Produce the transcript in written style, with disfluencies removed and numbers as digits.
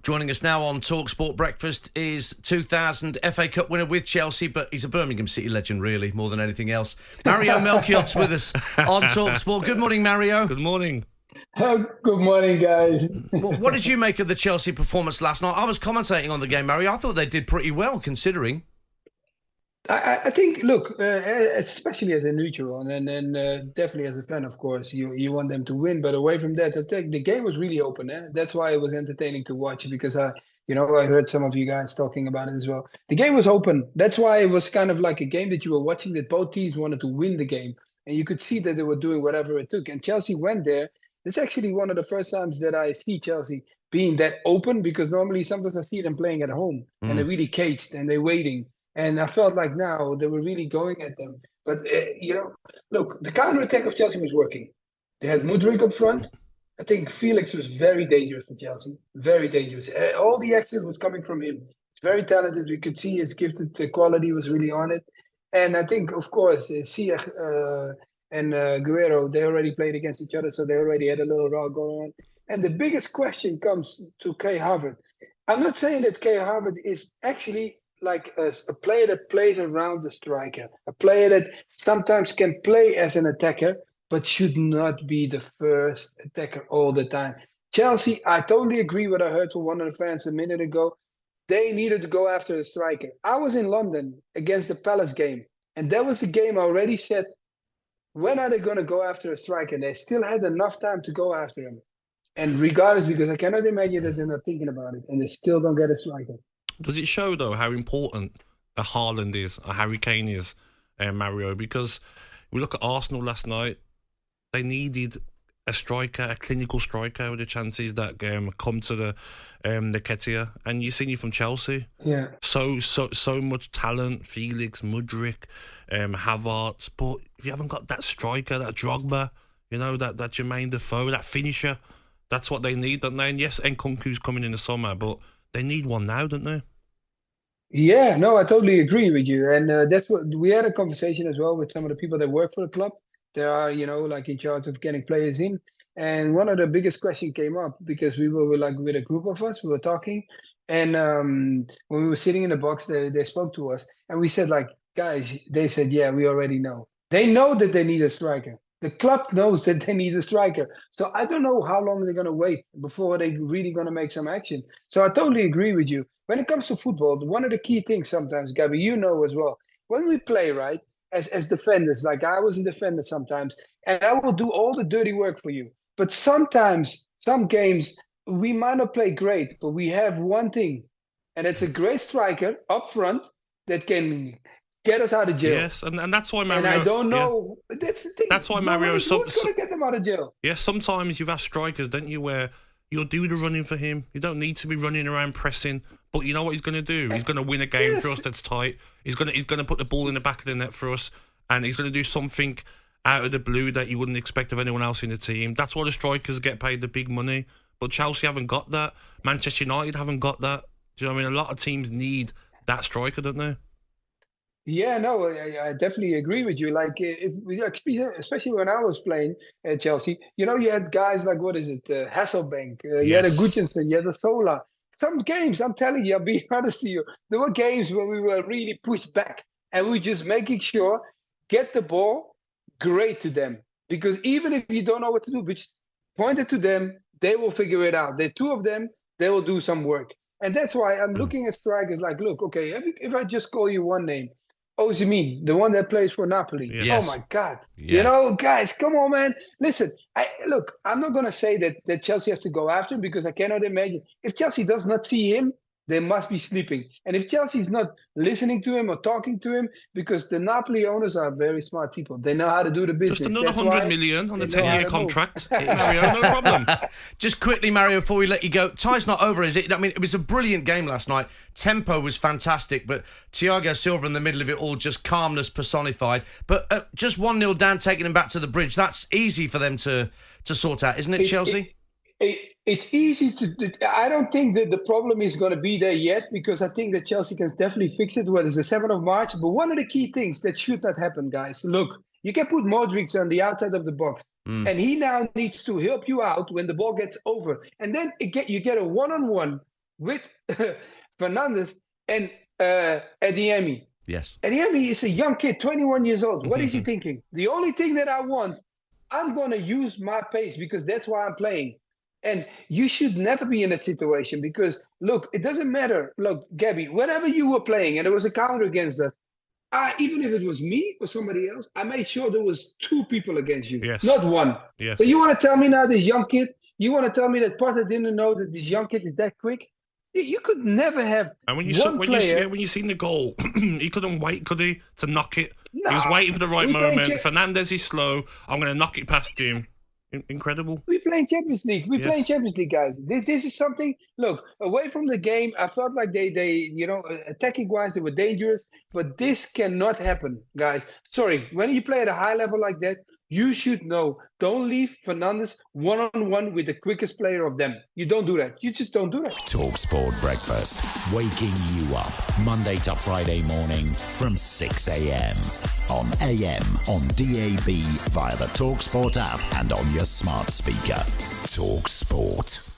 Joining us now on talkSPORT Breakfast is 2000 FA Cup winner with Chelsea, but he's a Birmingham City legend, really, more than anything else. Mario Melchiot's with us on talkSPORT. Good morning, Mario. Good morning. Good morning, guys. What did you make of the Chelsea performance last night? I was commentating on the game, Mario. I thought they did pretty well, considering. I think, look, especially as a neutral and definitely as a fan, of course, you want them to win. But away from that, I think the game was really open. That's why it was entertaining to watch, because I heard some of you guys talking about it as well. The game was open. That's why it was kind of like a game that you were watching, that both teams wanted to win the game. And you could see that they were doing whatever it took. And Chelsea went there. It's actually one of the first times that I see Chelsea being that open, because normally sometimes I see them playing at home and they're really caged and they're waiting. And I felt like now they were really going at them. But, look, the counter-attack of Chelsea was working. They had Mudryk up front. I think Felix was very dangerous for Chelsea. Very dangerous. All the action was coming from him. He's very talented. We could see his gifted quality was really on it. And I think, of course, Ziyech and Guerrero, they already played against each other, so they already had a little row going on. And the biggest question comes to Kai Havertz. I'm not saying that Kai Havertz is actually like a player that plays around the striker, a player that sometimes can play as an attacker, but should not be the first attacker all the time. Chelsea, I totally agree with what I heard from one of the fans a minute ago. They needed to go after a striker. I was in London against the Palace game, and that was the game I already said, when are they going to go after a striker? And they still had enough time to go after him. And regardless, because I cannot imagine that they're not thinking about it, and they still don't get a striker. Does it show, though, how important a Haaland is, a Harry Kane is, Mario? Because we look at Arsenal last night, they needed a striker, a clinical striker with the chances that come to the Nketiah. And you've seen you from Chelsea. Yeah. So much talent, Felix, Mudryk, Havertz. But if you haven't got that striker, that Drogba, that Jermaine Defoe, that finisher, that's what they need, don't they? And yes, Nkunku's coming in the summer, but they need one now, don't they? Yeah, no, I totally agree with you. And that's what we had a conversation as well with some of the people that work for the club. They are, like in charge of getting players in. And one of the biggest questions came up because we were like with a group of us, we were talking. And when we were sitting in the box, they spoke to us. And we said, like, guys, they said, yeah, we already know. They know that they need a striker. The club knows that they need a striker. So I don't know how long they're going to wait before they're really going to make some action. So I totally agree with you. When it comes to football, one of the key things sometimes, Gabby, you know as well, when we play, right, as defenders, like I was a defender sometimes, and I will do all the dirty work for you. But sometimes, some games, we might not play great, but we have one thing, and it's a great striker up front that can get us out of jail. Yes, and that's why Mario. And I don't know. Yeah. That's the thing. That's why Mario is going to get them out of jail. Yes, sometimes you have strikers, don't you, where you'll do the running for him. You don't need to be running around pressing. But you know what he's going to do? He's going to win a game for us that's tight. He's going to put the ball in the back of the net for us, and he's going to do something out of the blue that you wouldn't expect of anyone else in the team. That's why the strikers get paid the big money. But Chelsea haven't got that. Manchester United haven't got that. Do you know what I mean? A lot of teams need that striker, don't they? Yeah, no, I definitely agree with you. Like, especially when I was playing at Chelsea, you had guys like, Hasselbank, you had a Gudjonsen, you had a Sola. Some games, I'm telling you, I'll be honest to you, there were games where we were really pushed back and we were just making sure, get the ball, great to them. Because even if you don't know what to do, just point it to them, they will figure it out. The two of them, they will do some work. And that's why I'm looking at strikers like, look, okay, if I just call you one name, Osimhen, the one that plays for Napoli. Yes. Oh my God. Yeah. Guys, come on, man. Listen, I'm not going to say that Chelsea has to go after him, because I cannot imagine. If Chelsea does not see him, they must be sleeping. And if Chelsea is not listening to him or talking to him, because the Napoli owners are very smart people. They know how to do the business. Just another 100 million on a 10-year contract. Mario, no problem. Just quickly, Mario, before we let you go, tie's not over, is it? I mean, it was a brilliant game last night. Tempo was fantastic, but Thiago Silva in the middle of it all, just calmness personified. But just 1-0 down, taking them back to the bridge, that's easy for them to sort out, isn't it, Chelsea? It's easy to. I don't think that the problem is going to be there yet, because I think that Chelsea can definitely fix it. It's the 7th of March. But one of the key things that should not happen, guys, look, you can put Modric on the outside of the box, and he now needs to help you out when the ball gets over. And then you get a one-on-one with Fernandes and Adeyemi. Yes. Adeyemi is a young kid, 21 years old. What is he thinking? The only thing that I want, I'm going to use my pace because that's why I'm playing. And you should never be in that situation because, look, it doesn't matter. Look, Gabby, whenever you were playing and there was a counter against us, even if it was me or somebody else, I made sure there was 2 people against you, not 1. Yes. So you want to tell me now this young kid, you want to tell me that Potter didn't know that this young kid is that quick? You could never have and when you when you seen the goal, he couldn't wait, could he, to knock it? He was waiting for the right moment. Fernandes is slow. I'm going to knock it past him. Incredible. We're playing Champions League. We're playing Champions League, guys. This is something. Look, away from the game, I felt like they attacking wise, they were dangerous. But this cannot happen, guys. Sorry, when you play at a high level like that, you should know. Don't leave Fernandes one-on-one with the quickest player of them. You don't do that. You just don't do that. talkSPORT Breakfast, waking you up Monday to Friday morning from 6 a.m. on AM, on DAB, via the talkSPORT app and on your smart speaker. talkSPORT.